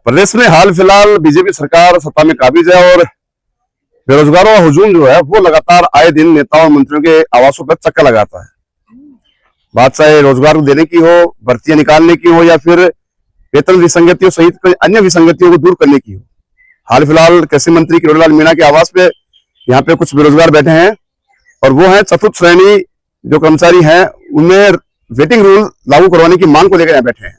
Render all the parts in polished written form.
प्रदेश में हाल फिलहाल बीजेपी सरकार सत्ता में काबिज है और बेरोजगारों का हुजूम जो है वो लगातार आए दिन नेताओं और मंत्रियों के आवासों पर चक्कर लगाता है। बात चाहे रोजगार को देने की हो, भर्तियां निकालने की हो या फिर वेतन विसंगतियों सहित कई अन्य विसंगतियों को दूर करने की हो। हाल फिलहाल कृषि मंत्री किरोड़ीलाल मीणा के आवास पे यहाँ पे कुछ बेरोजगार बैठे हैं और वो है चतुर्थ श्रेणी जो कर्मचारी हैं, उनमें वेटिंग रूल लागू करवाने की मांग को लेकर यहाँ बैठे हैं।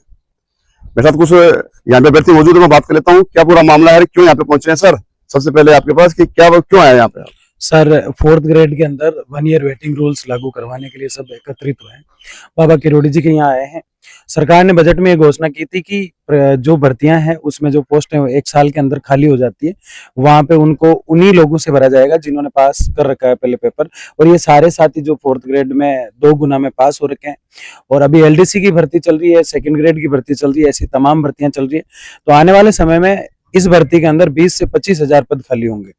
मेरे साथ कुछ यहाँ पे व्यक्ति मौजूद है, मैं बात कर लेता हूँ क्या पूरा मामला है, क्यों यहाँ पे पहुंचे हैं। सर, सबसे पहले आपके पास कि क्या क्यों आया यहाँ पे आप? सर, 4th ग्रेड के अंदर 1 ईयर वेटिंग रूल्स लागू करवाने के लिए सब एकत्रित हुए हैं। बाबा किरोड़ी जी के यहाँ आए हैं। सरकार ने बजट में ये घोषणा की थी कि जो भर्तियां हैं उसमें जो पोस्ट है 1 साल के अंदर खाली हो जाती है, वहां पे उनको उन्हीं लोगों से भरा जाएगा जिन्होंने पास कर रखा है पहले पेपर। और ये सारे साथी जो 4th ग्रेड में 2 गुना में पास हो रखे हैं और अभी एलडीसी की भर्ती चल रही है, 2nd ग्रेड की भर्ती चल रही है, ऐसी तमाम भर्तियां चल रही है। तो आने वाले समय में इस भर्ती के अंदर 20 से 25 हजार पद खाली होंगे।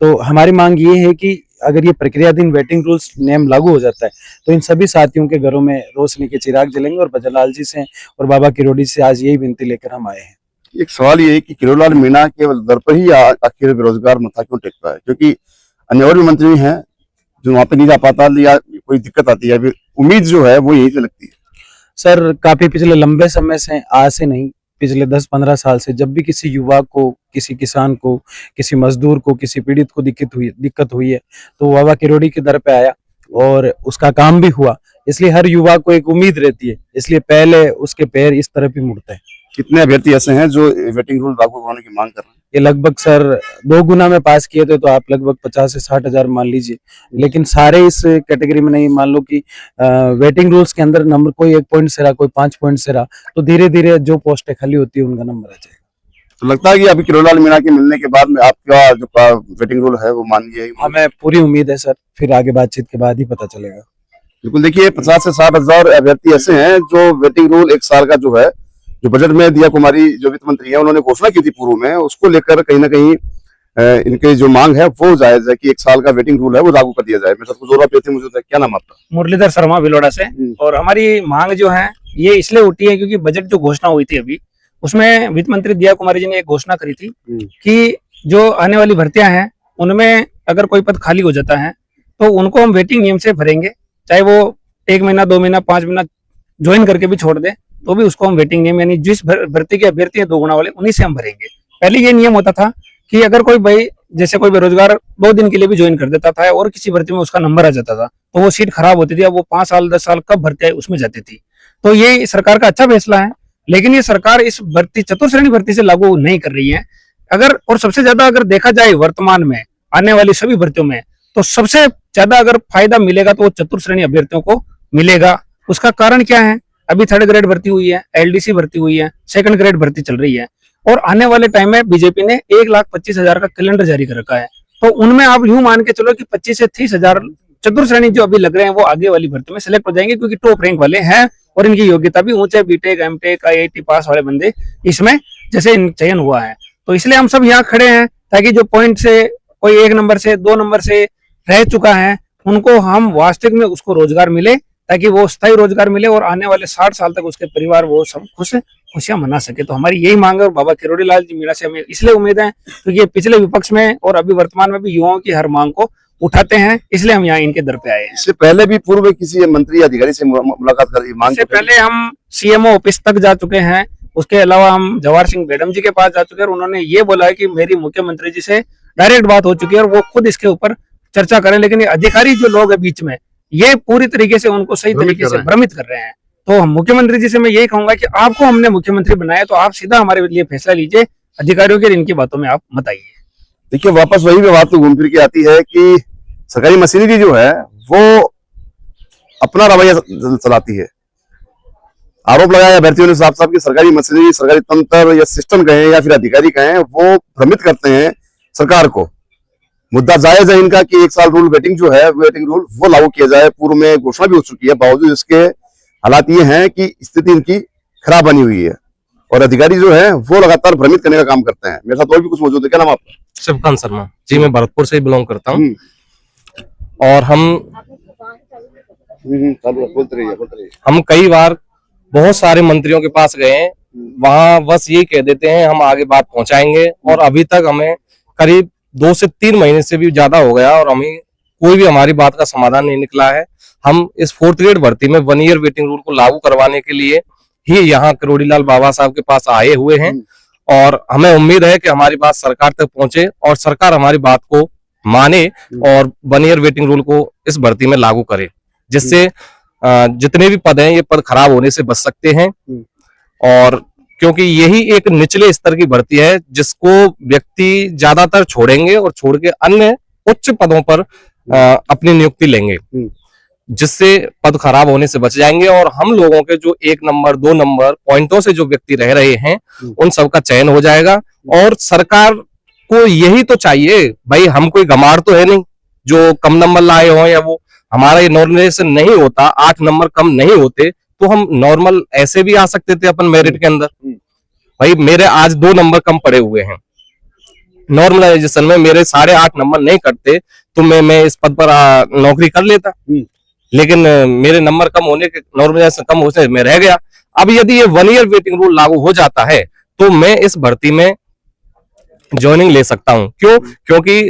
तो हमारी मांग ये है कि अगर ये प्रक्रियाधीन वेटिंग रूल्स नियम लागू हो जाता है तो इन सभी साथियों के घरों में रोशनी के चिराग जलेंगे। और भजनलाल जी से और बाबा किरोड़ी से आज यही विनती लेकर हम आए हैं। एक सवाल ये है कि किरोड़ीलाल मीणा के दर पर ही आखिर बेरोजगार मथा क्यों टेकता है, क्योंकि अन्य और भी मंत्री हैं जो वहां पे नहीं जा पाता या कोई दिक्कत आती है, उम्मीद जो है वो यही से लगती है। सर, काफी पिछले लंबे समय से, आज से नहीं, पिछले 10-15 साल से जब भी किसी युवा को, किसी किसान को, किसी मजदूर को, किसी पीड़ित को दिक्कत हुई है तो बाबा किरोड़ी के दर पे आया और उसका काम भी हुआ। इसलिए हर युवा को एक उम्मीद रहती है, इसलिए पहले उसके पैर इस तरफ ही मुड़ते हैं। कितने अभ्यर्थी ऐसे हैं जो वेटिंग रूल लागू करवाने की मांग कर रहे हैं? ये लगभग सर 2 गुना में पास किए थे तो आप लगभग 50 से 60 हजार मान लीजिए, लेकिन सारे इस कैटेगरी में नहीं। मान लो कि वेटिंग रूल्स के अंदर नंबर कोई 1 पॉइंट से रहा, कोई 5 पॉइंट से रहा, तो धीरे धीरे जो पोस्टें खाली होती है उनका नंबर आ जाएगा। तो लगता है कि अभी किरोड़ीलाल मीणा के मिलने के बाद में आपका जो वेटिंग रूल है वो मान गया? हमें पूरी उम्मीद है सर, फिर आगे बातचीत के बाद ही पता चलेगा। बिल्कुल, देखिए 50 से 60 हजार अभ्यर्थी ऐसे हैं जो वेटिंग रूल 1 साल का जो है, जो बजट में दिया कुमारी जो वित्त मंत्री है उन्होंने घोषणा की थी पूर्व में, उसको लेकर कहीं ना कहीं इनके जो मांग है वो जायज है कि 1 साल का वेटिंग रूल है वो लागू कर दिया जाए। मेरे साथ कुछ और अभ्यर्थी मौजूद है, क्या नाम आपका? मुरलीधर शर्मा भिलोड़ा से। और हमारी मांग जो है ये इसलिए उठी है क्योंकि बजट जो घोषणा हुई थी अभी, उसमें वित्त मंत्री दिया कुमारी जी ने एक घोषणा करी थी कि जो आने वाली भर्तियां हैं उनमें अगर कोई पद खाली हो जाता है तो उनको हम वेटिंग नियम से भरेंगे, चाहे वो 1 महीना, 2 महीना, 5 महीना ज्वाइन करके भी छोड़ दे तो भी उसको हम वेटिंग नियम, यानी जिस भर्ती के अभ्यर्थी है 2 गुना वाले, उन्हीं से हम भरेंगे। पहले ये नियम होता था कि अगर कोई भाई जैसे कोई बेरोजगार 2 दिन के लिए भी ज्वाइन कर देता था और किसी भर्ती में उसका नंबर आ जाता था तो वो सीट खराब होती थी, अब वो 5 साल 10 साल कब भर्ती आई उसमें जाती थी। तो ये सरकार का अच्छा फैसला है, लेकिन ये सरकार इस भर्ती, चतुर्थ श्रेणी भर्ती से लागू नहीं कर रही है। अगर और सबसे ज्यादा अगर देखा जाए वर्तमान में आने वाली सभी भर्तियों में तो सबसे ज्यादा अगर फायदा मिलेगा तो वो चतुर्थ श्रेणी अभ्यर्थियों को मिलेगा। उसका कारण क्या है, अभी 3rd ग्रेड भर्ती हुई है, एलडीसी भर्ती हुई है, 2nd ग्रेड भर्ती चल रही है और आने वाले टाइम में बीजेपी ने 1,25,000 का कैलेंडर जारी कर रखा है। तो उनमें आप यूं मान के चलो कि 25 से 30 हजार चतुर्थ श्रेणी जो अभी लग रहे हैं वो आगे वाली भर्ती में सिलेक्ट हो जाएंगे, क्योंकि टॉप रैंक वाले हैं और इनकी योग्यता भी ऊंचे, बीटेक, एमटेक, आईआईटी पास वाले बंदे इसमें जैसे चयन हुआ है। तो इसलिए हम सब यहाँ खड़े हैं ताकि जो पॉइंट से कोई 1 नंबर से 2 नंबर से रह चुका है उनको हम वास्तविक में उसको रोजगार मिले, ताकि वो स्थायी रोजगार मिले और आने वाले 60 साल तक उसके परिवार वो सब खुशियां मना सके। तो हमारी यही मांग है और बाबा किरोड़ीलाल जी मीणा से हमें इसलिए उम्मीद है क्योंकि ये पिछले विपक्ष में और अभी वर्तमान में भी युवाओं की हर मांग को उठाते हैं, इसलिए हम यहाँ इनके दर पे आए हैं। इससे पहले भी पूर्व किसी मंत्री अधिकारी से मुलाकात कर मांग? इससे पहले हम सीएमओ ऑफिस तक जा चुके हैं, उसके अलावा हम जवाहर सिंह बेडम जी के पास जा चुके हैं और उन्होंने ये बोला है कि मेरी मुख्यमंत्री जी से डायरेक्ट बात हो चुकी है और वो खुद इसके ऊपर चर्चा करें। लेकिन ये अधिकारी जो लोग है बीच में, ये पूरी तरीके से उनको सही तरीके से भ्रमित कर रहे हैं। तो हम मुख्यमंत्री जी से मैं यही कहूंगा कि आपको हमने मुख्यमंत्री बनाया तो आप सीधा हमारे लिए फैसला लीजिए, अधिकारियों के इनकी बातों में आप मत आइए। देखिए, वापस वही बात तो घूम फिर के आती है कि सरकारी मशीनरी जो है वो अपना रवैया चलाती है। आरोप लगाया अभ्यर्थियों ने साफ साफ कि सरकारी मशीनरी, सरकारी तंत्र या सिस्टम कहें या फिर अधिकारी कहें, वो भ्रमित करते हैं सरकार को। मुद्दा जायज है इनका कि 1 साल रूल वेटिंग जो है, वेटिंग रूल वो लागू किया जाए। पूर्व में घोषणा भी हो चुकी है, बावजूद इसके हालात ये हैं कि स्थिति इनकी खराब बनी हुई है और अधिकारी जो है वो लगातार भ्रमित करने का काम करते हैं। मेरे साथ और भी कुछ मौजूद है, क्या नाम आपका? शिवकांत शर्मा जी, मैं भरतपुर से बिलोंग करता हूँ। और हम कई बार बहुत सारे मंत्रियों के पास गए हैं वहां बस यही कह देते हैं हम आगे बात पहुंचाएंगे, और अभी तक हमें करीब 2 से 3 महीने से भी ज्यादा हो गया और हमें कोई भी हमारी बात का समाधान नहीं निकला है। हम इस 4th ग्रेड भर्ती में 1 ईयर वेटिंग रूल को लागू करवाने के लिए ही यहाँ किरोड़ीलाल बाबा साहब के पास आए हुए हैं, और हमें उम्मीद है कि हमारी बात सरकार तक पहुंचे और सरकार हमारी बात को माने और 1 ईयर वेटिंग रूल को इस भर्ती में लागू करे, जिससे जितने भी पद हैं ये पद खराब होने से बच सकते हैं। और क्योंकि यही एक निचले स्तर की भर्ती है जिसको व्यक्ति ज्यादातर छोड़ेंगे और छोड़ के अन्य उच्च पदों पर अपनी नियुक्ति लेंगे, जिससे पद खराब होने से बच जाएंगे, और हम लोगों के जो 1 नंबर 2 नंबर पॉइंटों से जो व्यक्ति रह रहे हैं उन सबका चयन हो जाएगा। और सरकार को यही तो चाहिए भाई, हम कोई गमार तो है नहीं जो कम नंबर लाए हो, या वो हमारा ये नॉर्मलाइजेशन नहीं होता, 8 नंबर कम नहीं होते तो हम नॉर्मल ऐसे भी आ सकते थे अपन मेरिट के अंदर। भाई मेरे आज 2 नंबर कम पड़े हुए हैं, नॉर्मलाइजेशन में मेरे 8.5 नंबर नहीं करते तो मैं इस पद पर नौकरी कर लेता, लेकिन मेरे नंबर कम होने के, नॉर्मलाइजेशन कम होने से मैं रह गया। अब यदि ये 1 ईयर वेटिंग रूल लागू हो जाता है तो मैं इस भर्ती में ज्वाइनिंग ले सकता हूं। क्यों? क्योंकि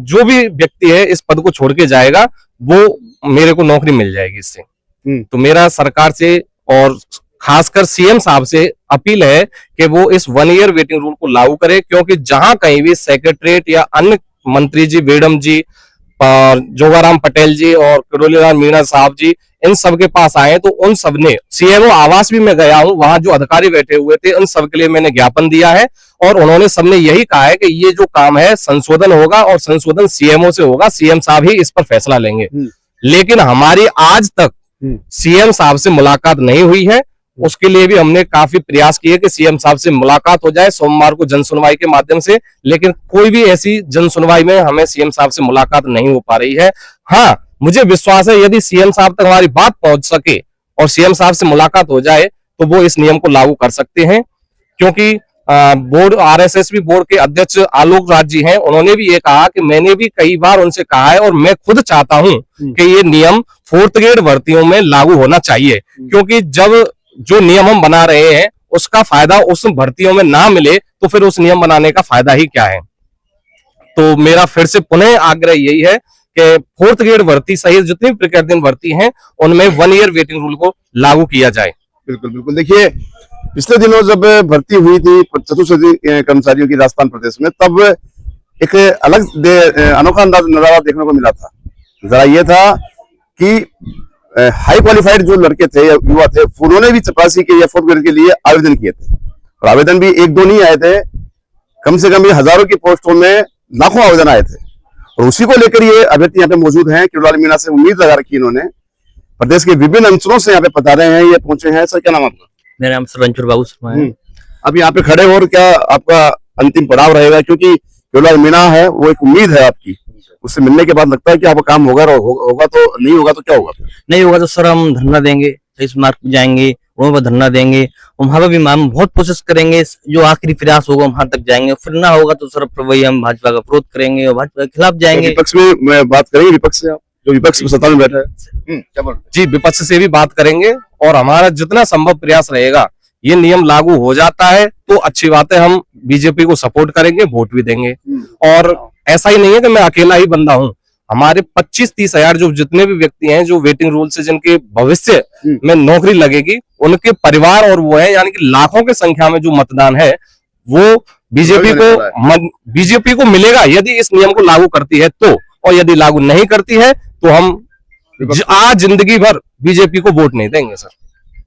जो भी व्यक्ति है इस पद को छोड़ के जाएगा वो मेरे को नौकरी मिल जाएगी इससे। तो मेरा सरकार से और खासकर सीएम साहब से अपील है कि वो इस 1 ईयर वेटिंग रूल को लागू करे, क्योंकि जहां कहीं भी सेक्रेटरीट या अन्य मंत्री जी, बेडम जी, जोगाराम पटेल जी और किरोड़ीलाल मीणा साहब जी इन सब के पास आए तो उन सब ने, सीएमओ आवास भी मैं गया हूं, वहां जो अधिकारी बैठे हुए थे उन सब के लिए मैंने ज्ञापन दिया है, और उन्होंने सबने यही कहा है कि ये जो काम है संशोधन होगा और संशोधन सीएमओ से होगा, सीएम साहब ही इस पर फैसला लेंगे। लेकिन हमारी आज तक सीएम साहब से मुलाकात नहीं हुई है। उसके लिए भी हमने काफी प्रयास किए कि सीएम साहब से मुलाकात हो जाए सोमवार को जन सुनवाई के माध्यम से, लेकिन कोई भी ऐसी जन सुनवाई में हमें सीएम साहब से मुलाकात नहीं हो पा रही है। हाँ, मुझे विश्वास है यदि सीएम साहब तक हमारी बात पहुंच सके और सीएम साहब से मुलाकात हो जाए तो वो इस नियम को लागू कर सकते हैं, क्योंकि बोर्ड, आरएसएस बोर्ड के अध्यक्ष आलोक राज जी हैं, उन्होंने भी ये कहा कि मैंने भी कई बार उनसे कहा है और मैं खुद चाहता हूं कि ये नियम 4th ग्रेड भर्तियों में लागू होना चाहिए, क्योंकि जब जो नियम हम बना रहे हैं उसका फायदा उस भर्तियों में ना मिले तो फिर उस नियम बनाने का फायदा ही क्या है। तो मेरा फिर से पुनः आग्रह यही है कि 4th ग्रेड भर्ती सहित जितनी प्रकृतिक भर्ती हैं उनमें 1 ईयर वेटिंग रूल को लागू किया जाए। बिल्कुल बिल्कुल। देखिए, पिछले दिनों जब भर्ती हुई थी चतुर्थ कर्मचारियों की राजस्थान प्रदेश में, तब एक अलग अनोखा अंदाज नजारा देखने को मिला था। जरा ये था कि हाई क्वालिफाइड जो लड़के थे या युवा थे, उन्होंने भी चपरासी के या 4th ग्रेड के लिए आवेदन किए थे, और आवेदन भी 1-2 नहीं आए थे, कम से कम हजारों की पोस्टों में लाखों आवेदन आए थे। और उसी को लेकर ये अभ्यर्थी यहाँ पे मौजूद हैं। किरोड़ीलाल मीणा से उम्मीद लगा रखी इन्होंने, प्रदेश के विभिन्न अंचलों से यहाँ पे पधारे हैं, ये पहुंचे हैं। सर, क्या नाम आपका? मेरा नाम सर रणछोड़ बाबू शर्मा है। अब यहाँ पे खड़े हो, और क्या आपका अंतिम पड़ाव रहेगा? क्योंकि किरोड़ीलाल मीणा है, वो एक उम्मीद है आपकी, उससे मिलने के बाद लगता है कि आपका काम होगा, और होगा तो नहीं होगा तो क्या होगा? नहीं होगा तो सर हम धरना देंगे, 23 मार्च को जाएंगे, वहां पर धरना देंगे, वहां पर भी हम बहुत कोशिश करेंगे, जो आखिरी प्रयास होगा वहां तक जाएंगे। फिर ना होगा तो सर वही हम भाजपा का विरोध करेंगे और भाजपा के खिलाफ जाएंगे। विपक्ष में बात करेंगे, विपक्ष से आप जो विपक्ष में सत्ता में बैठा है, क्या बोल? जी, विपक्ष से भी बात करेंगे और हमारा जितना संभव प्रयास रहेगा, ये नियम लागू हो जाता है तो अच्छी बात है, हम बीजेपी को सपोर्ट करेंगे, वोट भी देंगे। और ऐसा ही नहीं है कि मैं अकेला ही बंदा हूं, हमारे 25-30 हजार जो जितने भी व्यक्ति हैं जो वेटिंग रूल से जिनके भविष्य में नौकरी लगेगी, उनके परिवार और वो है, यानी कि लाखों की संख्या में जो मतदान है वो बीजेपी को मिलेगा यदि इस नियम को लागू करती है तो, और यदि लागू नहीं करती है तो हम आज जिंदगी भर बीजेपी को वोट नहीं देंगे। सर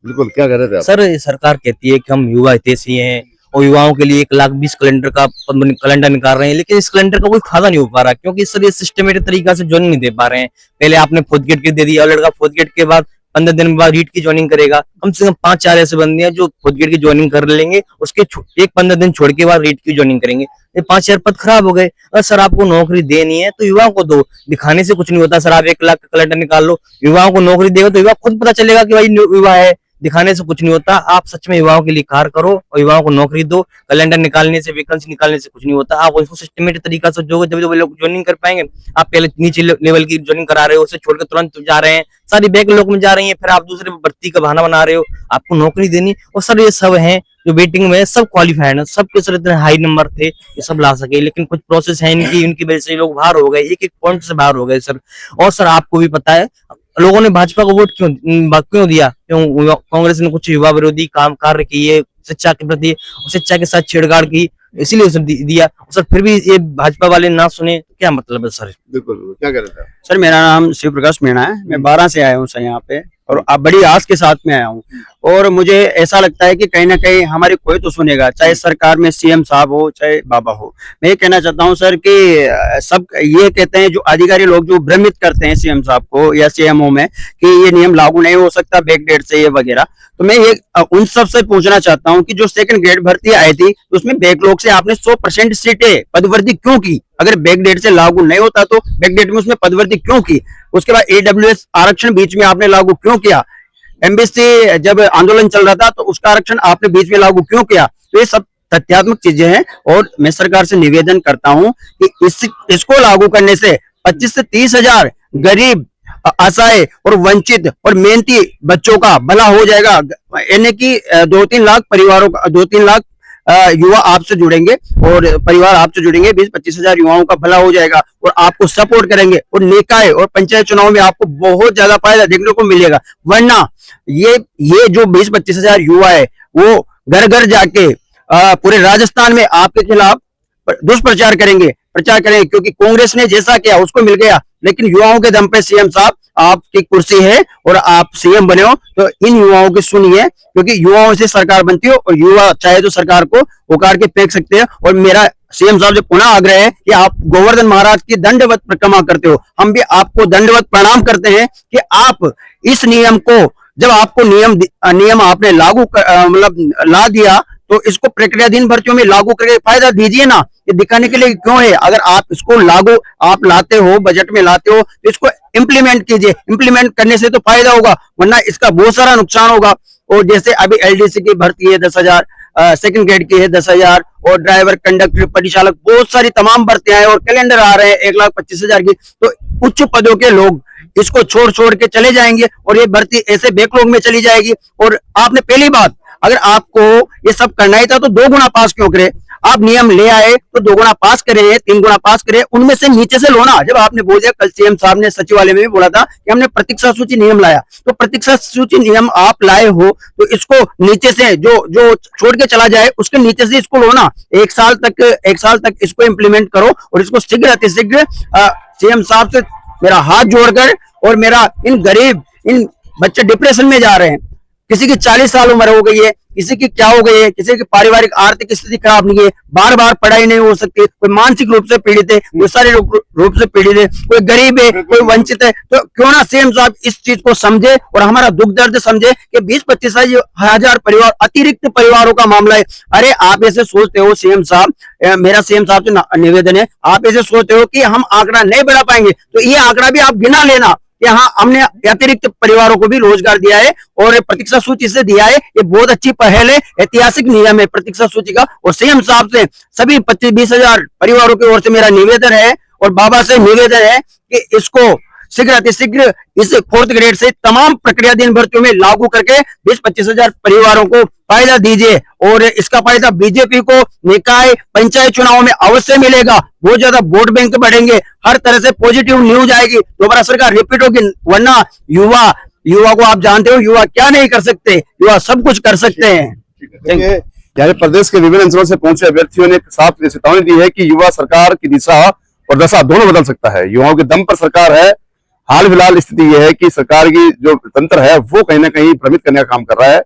बिल्कुल, क्या कह रहे थे आप? सर सरकार कहती है कि हम युवा हितैषी हैं और युवाओं के लिए 1,20,000 कैलेंडर का कैलेंडर निकाल रहे हैं, लेकिन इस कैलेंडर का कोई फायदा नहीं हो पा रहा, क्योंकि सर ये सिस्टमेटिक तरीका से ज्वाइनिंग नहीं दे पा रहे हैं। पहले आपने 4th ग्रेड के दे दिया, और लड़का 4th ग्रेड के बाद 15 दिन बाद रीट की ज्वाइनिंग करेगा। कम से कम 5-4 ऐसे बंदे हैं जो 4th ग्रेड की ज्वाइनिंग कर लेंगे, उसके 15 दिन छोड़ के बाद रीट की ज्वाइनिंग करेंगे। ये 5-4 पद खराब हो गए। अगर सर आपको नौकरी देनी है तो युवाओं को दो, दिखाने से कुछ नहीं होता। सर आप 1 लाख का कैलेंडर निकाल लो, युवाओं को नौकरी देगा तो युवा खुद पता चलेगा कि भाई युवा है, दिखाने से कुछ नहीं होता। आप सच में युवाओं के लिए कार्य करो और युवाओं को नौकरी दो। कैलेंडर निकालने से, वैकेंसी निकालने से कुछ नहीं होता। आप उसको सिस्टमेटिक तरीका से जो जब वो लोग ज्वाइनिंग कर पाएंगे। आप पहले नीचे लेवल की ज्वाइनिंग करा रहे हो, उसे छोड़कर तुरंत जा रहे हैं, सारी बैक लोग में जा रही है, फिर आप दूसरे भर्ती का बहाना बना रहे हो। आपको नौकरी देनी, और सर ये सब है जो वेटिंग में है, सब क्वालिफाइड है, सबके सर इतने हाई नंबर थे कि सब ला सके, लेकिन कुछ प्रोसेस है इनकी, उनकी वजह से लोग बाहर हो गए, एक एक पॉइंट से बाहर हो गए सर। और सर आपको भी पता है लोगों ने भाजपा को वोट क्यों दिया? क्यों? कांग्रेस ने कुछ युवा विरोधी काम कार्य किए, शिक्षा के प्रति, शिक्षा के साथ छेड़छाड़ की, इसीलिए सर दिया सर। फिर भी ये भाजपा वाले ना सुने, क्या मतलब है सर? बिल्कुल, क्या कह रहे थे? सर मेरा नाम शिव प्रकाश मीणा है, मैं 12 से आया हूँ सर यहाँ पे, और अब बड़ी आस के साथ में आया हूँ। और मुझे ऐसा लगता है कि कहीं ना कहीं हमारी कोई तो सुनेगा, चाहे सरकार में सीएम साहब हो चाहे बाबा हो। मैं ये कहना चाहता हूँ सर कि सब ये कहते हैं, जो अधिकारी लोग जो भ्रमित करते हैं सीएम साहब को या सीएमओ में कि ये नियम लागू नहीं हो सकता बैक डेट से ये वगैरह, तो मैं ये उन सब से पूछना चाहता हूँ कि जो सेकंड ग्रेड भर्ती आई थी उसमें बैकलॉग से आपने 100% सीटें पदवृद्धि क्यों की? अगर बैक डेट से लागू नहीं होता तो बैक डेट में उसमें पदवृद्धि क्यों की? उसके बाद AWS आरक्षण बीच में आपने लागू क्यों किया? MBC जब आंदोलन चल रहा था तो उसका आरक्षण आपने बीच में लागू क्यों किया? तो ये सब तथ्यात्मक चीजें हैं, और मैं सरकार से निवेदन करता हूं कि इसको लागू करने से 25 से 30 हजार गरीब, असहाय और वंचित और मेहनती बच्चों का भला हो जाएगा। यानी कि 2-3 लाख परिवारों का, 2-3 लाख युवा आपसे जुड़ेंगे और परिवार आपसे जुड़ेंगे, 20-25 हजार युवाओं का भला हो जाएगा और आपको सपोर्ट करेंगे, और निकाय और पंचायत चुनाव में आपको बहुत ज्यादा फायदा देखने को मिलेगा। वरना ये जो 20-25 हजार युवा है वो घर घर जाके पूरे राजस्थान में आपके खिलाफ दुष्प्रचार करेंगे, क्योंकि कांग्रेस ने जैसा किया उसको मिल गया। लेकिन युवाओं के दम पे सीएम साहब आपकी कुर्सी है और आप सीएम बने हो, तो इन युवाओं की सुनिए, क्योंकि युवाओं से सरकार बनती हो और युवा चाहे तो सरकार को उखाड़ के फेंक सकते हैं। और मेरा सीएम साहब से पुनः आग्रह है कि आप गोवर्धन महाराज की दंडवत परिक्रमा करते हो, हम भी आपको दंडवत प्रणाम करते हैं कि आप इस नियम को, जब आपको नियम आपने लागू मतलब ला दिया, तो इसको प्रक्रियाधीन भर्तियों में लागू करके फायदा दीजिए ना। ये दिखाने के लिए क्यों है? अगर आप इसको लागू आप लाते हो, बजट में लाते हो, तो इसको इम्प्लीमेंट कीजिए। इम्प्लीमेंट करने से तो फायदा होगा, वरना इसका बहुत सारा नुकसान होगा। और जैसे अभी LDC की भर्ती है 10,000, सेकंड ग्रेड की है 10,000, और ड्राइवर, कंडक्टर, परिचालक, बहुत सारी तमाम भर्तियां हैं, और कैलेंडर आ रहे हैं 1,25,000 की। तो उच्च पदों के लोग इसको छोड़ के चले जाएंगे और ये भर्ती ऐसे बैकलॉग में चली जाएगी। और आपने पहली बात, अगर आपको ये सब करना ही था तो 2 गुना पास क्यों करे? आप नियम ले आए तो 2 गुना पास करे, 3 गुना पास करे, उनमें से नीचे से लो ना। जब आपने बोल दिया, कल सीएम साहब ने सचिवालय में भी बोला था कि हमने प्रतीक्षा सूची नियम लाया, तो प्रतीक्षा सूची नियम आप लाए हो तो इसको नीचे से जो छोड़ के चला जाए उसके नीचे से इसको लो ना। 1 साल तक इसको इम्प्लीमेंट करो, और इसको शीघ्र अतिशीघ्र सीएम साहब से मेरा हाथ जोड़कर, और मेरा इन गरीब, इन बच्चे डिप्रेशन में जा रहे हैं, किसी की 40 साल उम्र हो गई है, किसी की क्या हो गई है, किसी की पारिवारिक आर्थिक स्थिति खराब नहीं है, बार बार पढ़ाई नहीं हो सकती, कोई मानसिक रूप से पीड़ित है, कोई शारीरिक रूप से पीड़ित है, कोई गरीब है, कोई वंचित है। तो क्यों ना सीएम साहब इस चीज को समझे और हमारा दुख दर्द समझे कि 20-25 हजार परिवार, अतिरिक्त परिवारों का मामला है। अरे आप ऐसे सोचते हो सीएम साहब, मेरा सीएम साहब से निवेदन है, आप ऐसे सोचते हो कि हम आंकड़ा नहीं बढ़ा पाएंगे, तो ये आंकड़ा भी आप गिना लेना कि हाँ, हमने अतिरिक्त परिवारों को भी रोजगार दिया है और प्रतीक्षा सूची से दिया है। ये बहुत अच्छी पहल है, ऐतिहासिक नियम है प्रतीक्षा सूची का। और सीएम साहब से सभी 25-20 हजार परिवारों की ओर से मेरा निवेदन है, और बाबा से निवेदन है कि इसको शीघ्र अतिशीघ्र इस 4th ग्रेड से तमाम प्रक्रियाधीन भर्तियों में लागू करके 20-25 हजार परिवारों को फायदा दीजिए। और इसका फायदा बीजेपी को निकाय, पंचायत चुनाव में अवश्य मिलेगा, बहुत ज्यादा वोट बैंक बढ़ेंगे, हर तरह से पॉजिटिव न्यूज आएगी, दोबारा सरकार रिपीट होगी। वरना युवा को आप जानते हो, युवा क्या नहीं कर सकते, युवा सब कुछ कर सकते हैं। यहाँ प्रदेश के विभिन्न अंचलों से पहुंचे अभ्यर्थियों ने साफ चेतावनी दी है कि युवा सरकार की दिशा और दशा दोनों बदल सकता है। युवाओं के दम पर सरकार है। हाल फिलहाल स्थिति यह है कि सरकार की जो तंत्र है वो कहीं ना कहीं भ्रमित करने का काम कर रहा है।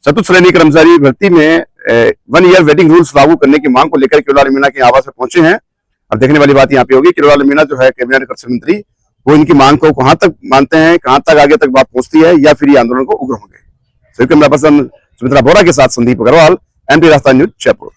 चतुर्थ श्रेणी कर्मचारी भर्ती में 1 ईयर वेटिंग रूल्स लागू करने की मांग को लेकर किरोड़ीलाल मीणा के आवास में पहुंचे हैं। अब देखने वाली बात यहाँ पे होगी, किरोड़ीलाल मीणा जो है कैबिनेट कृषि मंत्री, वो इनकी मांग को कहां तक मानते हैं, कहां तक आगे तक बात पहुंचती है, या फिर ये आंदोलन को उग्र होंगे। कैमरा पर्सन सुमित्रा बोरा के साथ संदीप अग्रवाल, MP राजस्थान न्यूज, जयपुर।